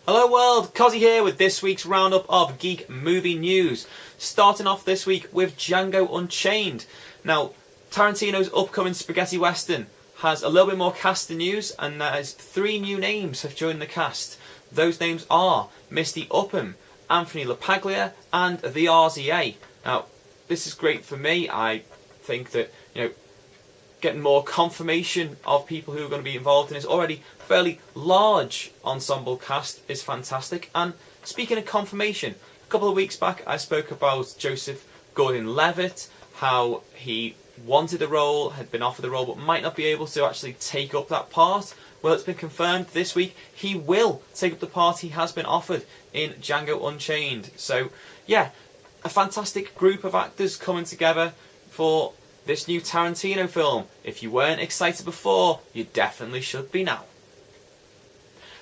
Hello world, Cozzy here with this week's roundup of Geek Movie news. Starting off this week with Django Unchained. Now, Tarantino's upcoming spaghetti western has a little bit more casting news, and there's 3 new names have joined the cast. Those names are Misty Upham, Anthony LaPaglia, and the RZA. Now, this is great for me. I think that, getting more confirmation of people who are going to be involved in this already fairly large ensemble cast is fantastic. And speaking of confirmation, a couple of weeks back I spoke about Joseph Gordon-Levitt, how he wanted a role, had been offered a role, but might not be able to actually take up that part. Well, it's been confirmed this week he will take up the part he has been offered in Django Unchained. So, yeah, a fantastic group of actors coming together for this new Tarantino film. If you weren't excited before, you definitely should be now.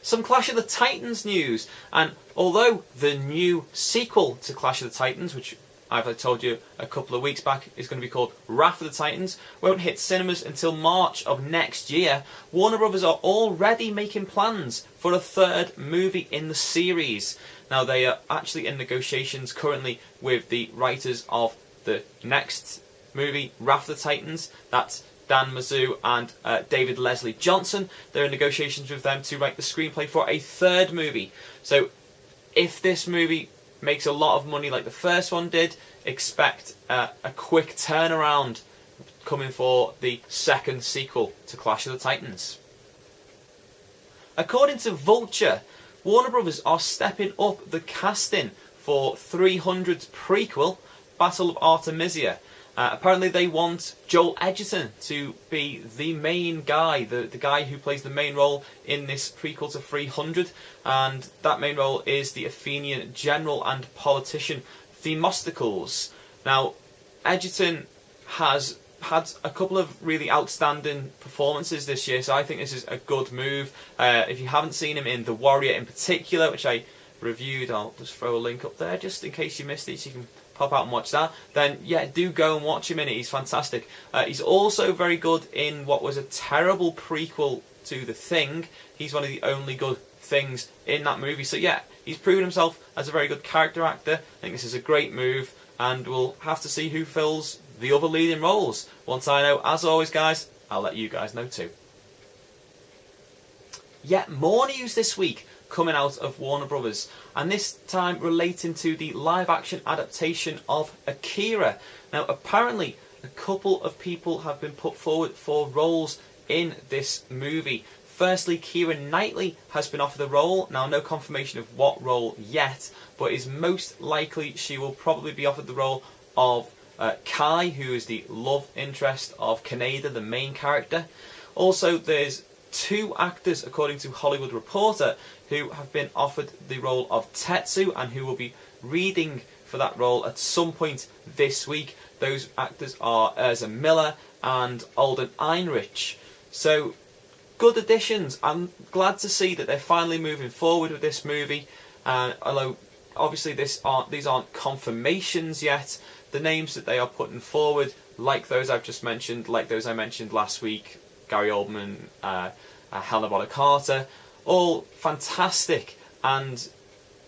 Some Clash of the Titans news, and although the new sequel to Clash of the Titans, which I've told you a couple of weeks back is going to be called Wrath of the Titans, won't hit cinemas until March of next year, Warner Brothers are already making plans for a 3rd movie in the series. Now, they are actually in negotiations currently with the writers of the next movie, Wrath of the Titans. That's Dan Mazzou and David Leslie Johnson. They're in negotiations with them to write the screenplay for a 3rd movie. So if this movie makes a lot of money like the first one did, expect a quick turnaround coming for the 2nd sequel to Clash of the Titans. According to Vulture, Warner Brothers are stepping up the casting for 300's prequel, Battle of Artemisia. Apparently they want Joel Edgerton to be the main guy, the guy who plays the main role in this prequel to 300, and that main role is the Athenian general and politician Themistocles. Now, Edgerton has had a couple of really outstanding performances this year, so I think this is a good move. If you haven't seen him in The Warrior in particular, which I reviewed, I'll just throw a link up there just in case you missed it, so you can pop out and watch that, then yeah, do go and watch him in it. He's fantastic. He's also very good in what was a terrible prequel to The Thing. He's one of the only good things in that movie. So yeah, he's proven himself as a very good character actor. I think this is a great move, and we'll have to see who fills the other leading roles. Once I know, as always guys, I'll let you guys know too. Yet more news this week coming out of Warner Brothers, and this time relating to the live-action adaptation of Akira. Now, apparently, a couple of people have been put forward for roles in this movie. Firstly, Keira Knightley has been offered a role. Now, no confirmation of what role yet, but is most likely she will probably be offered the role of Kai, who is the love interest of Kaneda, the main character. Also, there's 2 actors, according to Hollywood Reporter, who have been offered the role of Tetsu and who will be reading for that role at some point this week. Those actors are Ezra Miller and Alden Ehrenreich. So, good additions. I'm glad to see that they're finally moving forward with this movie. Although, obviously, these aren't confirmations yet. The names that they are putting forward, like those I've just mentioned, like those I mentioned last week, Gary Oldman, Helena Bonham Carter, all fantastic, and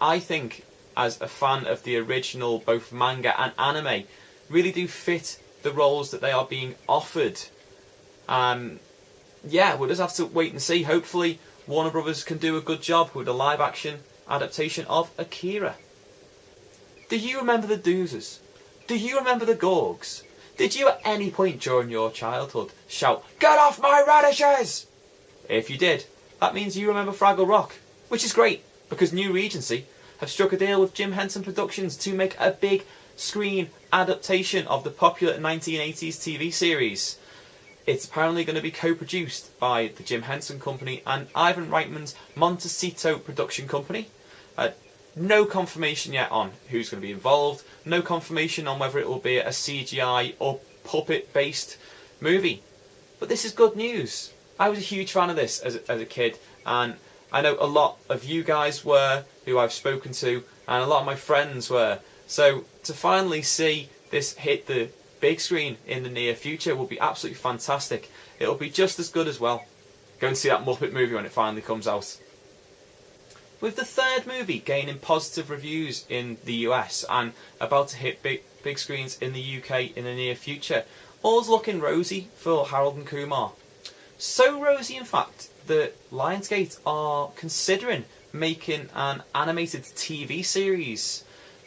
I think, as a fan of the original both manga and anime, really do fit the roles that they are being offered. Yeah, we'll just have to wait and see. Hopefully Warner Brothers can do a good job with a live action adaptation of Akira. Do you remember the Doozers? Do you remember the Gorgs? Did you at any point during your childhood shout, "Get off my radishes"? If you did, that means you remember Fraggle Rock, which is great, because New Regency have struck a deal with Jim Henson Productions to make a big screen adaptation of the popular 1980s TV series. It's apparently going to be co-produced by the Jim Henson Company and Ivan Reitman's Montecito Production Company. No confirmation yet on who's going to be involved, no confirmation on whether it will be a CGI or puppet-based movie. But this is good news. I was a huge fan of this as a kid, and I know a lot of you guys were, who I've spoken to, and a lot of my friends were. So to finally see this hit the big screen in the near future will be absolutely fantastic. It'll be just as good as well. Go and see that Muppet movie when it finally comes out. with the third movie gaining positive reviews in the US and about to hit big screens in the UK in the near future. All's looking rosy for Harold and Kumar. So rosy, in fact, that Lionsgate are considering making an animated TV series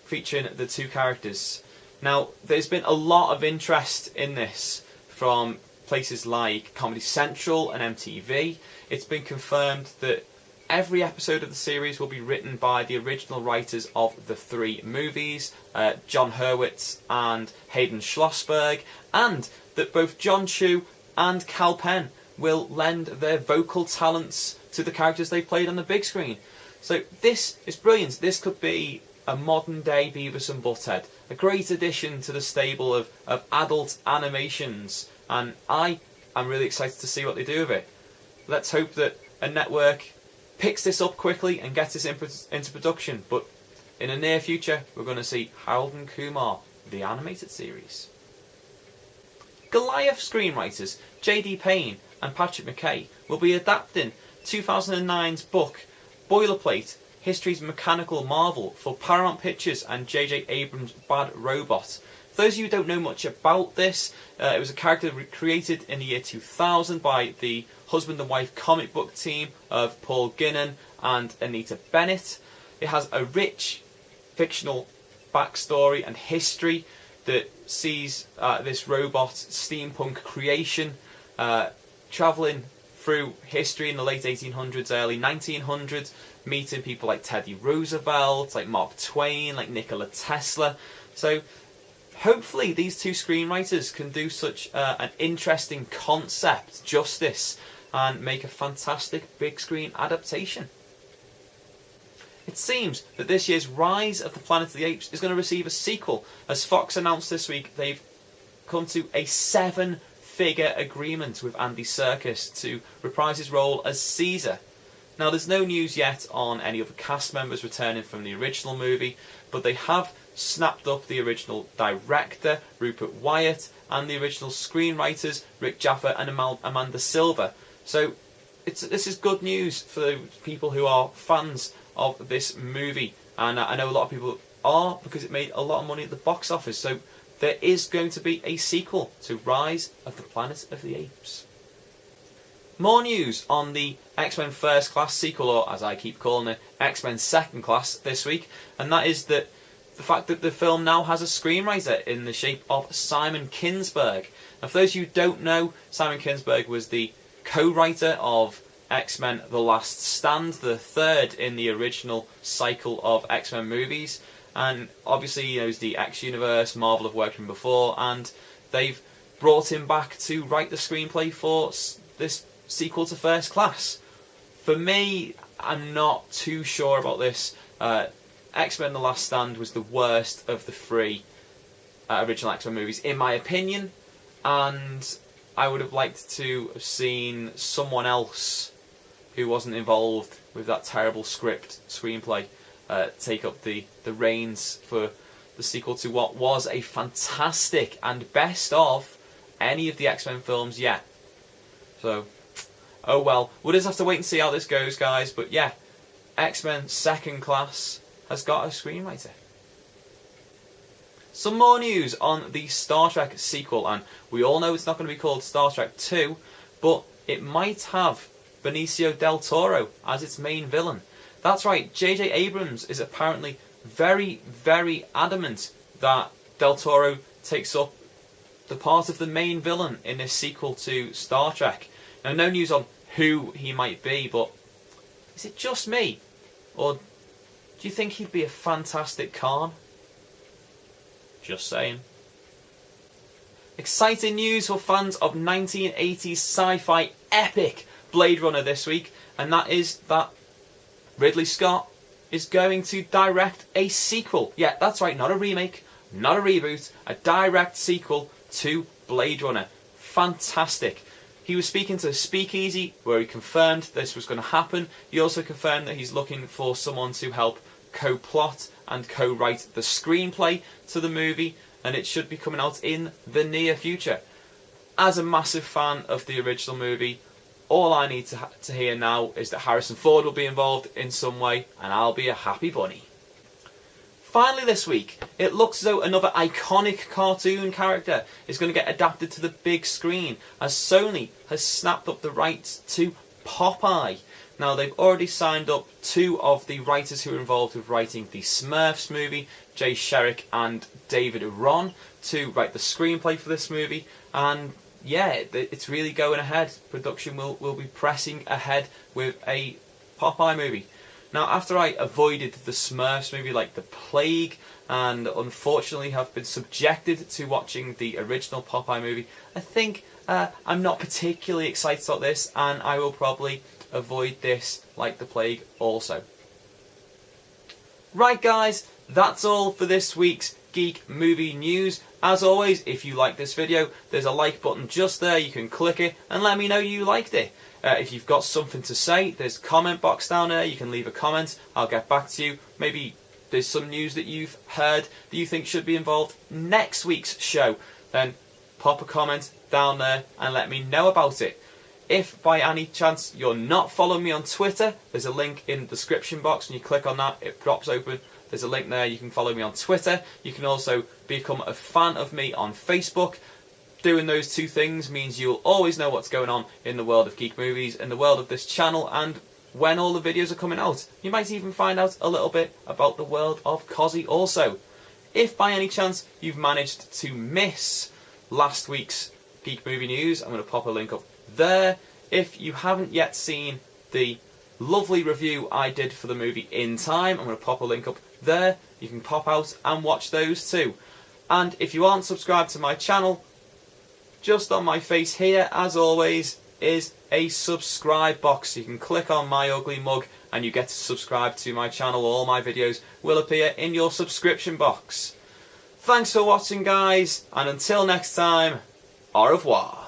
featuring the two characters. Now, there's been a lot of interest in this from places like Comedy Central and MTV. It's been confirmed that every episode of the series will be written by the original writers of the three movies, John Hurwitz and Hayden Schlossberg, and that both John Chu and Cal Penn will lend their vocal talents to the characters they've played on the big screen. So this is brilliant. This could be a modern day Beavis and Butthead, a great addition to the stable of adult animations, and I am really excited to see what they do with it. Let's hope that a network picks this up quickly and gets this into production, but in the near future we're going to see Harold and Kumar, the animated series. Goliath screenwriters J.D. Payne and Patrick McKay will be adapting 2009's book Boilerplate, History's Mechanical Marvel for Paramount Pictures and J.J. Abrams' Bad Robot. For those of you who don't know much about this, it was a character created in the year 2000 by the husband and wife comic book team of Paul Ginnan and Anita Bennett. It has a rich fictional backstory and history that sees this robot steampunk creation travelling through history in the late 1800s, early 1900s, meeting people like Teddy Roosevelt, like Mark Twain, like Nikola Tesla. So hopefully these two screenwriters can do such an interesting concept justice and make a fantastic big screen adaptation. It seems that this year's Rise of the Planet of the Apes is going to receive a sequel, as Fox announced this week they've come to a 7-figure agreement with Andy Serkis to reprise his role as Caesar. Now, there's no news yet on any other cast members returning from the original movie, but they have snapped up the original director, Rupert Wyatt, and the original screenwriters, Rick Jaffa and Amanda Silver. So this is good news for the people who are fans of this movie, and I know a lot of people are, because it made a lot of money at the box office. So there is going to be a sequel to Rise of the Planet of the Apes. More news on the X-Men First Class sequel, or as I keep calling it, X-Men Second Class this week, and that is that the fact that the film now has a screenwriter in the shape of Simon Kinberg. Now, for those of you who don't know, Simon Kinberg was the co-writer of X-Men The Last Stand, the third in the original cycle of X-Men movies, and obviously he knows the X-Universe, Marvel have worked with him before, and they've brought him back to write the screenplay for this sequel to First Class. For me, I'm not too sure about this. X-Men The Last Stand was the worst of the three original X-Men movies, in my opinion, and I would have liked to have seen someone else who wasn't involved with that terrible screenplay take up the reins for the sequel to what was a fantastic and best of any of the X-Men films yet. So, oh well, we'll just have to wait and see how this goes, guys. But yeah, X-Men Second Class has got a screenwriter. Some more news on the Star Trek sequel, and we all know it's not going to be called Star Trek 2, but it might have Benicio del Toro as its main villain. That's right, J.J. Abrams is apparently very, very adamant that Del Toro takes up the part of the main villain in this sequel to Star Trek. Now, no news on who he might be, but is it just me? Or do you think he'd be a fantastic Khan? Just saying. Exciting news for fans of 1980s sci-fi epic Blade Runner this week, and that is that Ridley Scott is going to direct a sequel. Yeah, that's right, not a remake, not a reboot, a direct sequel to Blade Runner. Fantastic. He was speaking to Speakeasy, where he confirmed this was going to happen. He also confirmed that he's looking for someone to help co-plot and co-write the screenplay to the movie, and it should be coming out in the near future. As a massive fan of the original movie, all I need to hear now is that Harrison Ford will be involved in some way, and I'll be a happy bunny. Finally this week, it looks as though another iconic cartoon character is going to get adapted to the big screen, as Sony has snapped up the rights to Popeye. Now, they've already signed up 2 of the writers who are involved with writing the Smurfs movie, Jay Sherrick and David Ron, to write the screenplay for this movie. And yeah, it's really going ahead. Production will be pressing ahead with a Popeye movie. Now, after I avoided the Smurfs movie like the plague, and unfortunately have been subjected to watching the original Popeye movie, I think I'm not particularly excited about this, and I will probably avoid this like the plague also. Right guys, that's all for this week's Geek Movie News. As always, if you like this video, there's a like button just there. You can click it and let me know you liked it. If you've got something to say, there's a comment box down there. You can leave a comment. I'll get back to you. Maybe there's some news that you've heard that you think should be involved next week's show. Then pop a comment down there and let me know about it. If by any chance you're not following me on Twitter, there's a link in the description box. When you click on that, it drops open. There's a link there. You can follow me on Twitter. You can also become a fan of me on Facebook. Doing those 2 things means you'll always know what's going on in the world of geek movies, in the world of this channel, and when all the videos are coming out. You might even find out a little bit about the world of Cozzy also. If by any chance you've managed to miss last week's Geek Movie News, I'm going to pop a link up there. If you haven't yet seen the lovely review I did for the movie In Time, I'm going to pop a link up there. You can pop out and watch those too. And if you aren't subscribed to my channel, just on my face here, as always, is a subscribe box. You can click on my ugly mug and you get to subscribe to my channel. All my videos will appear in your subscription box. Thanks for watching guys, and until next time, au revoir.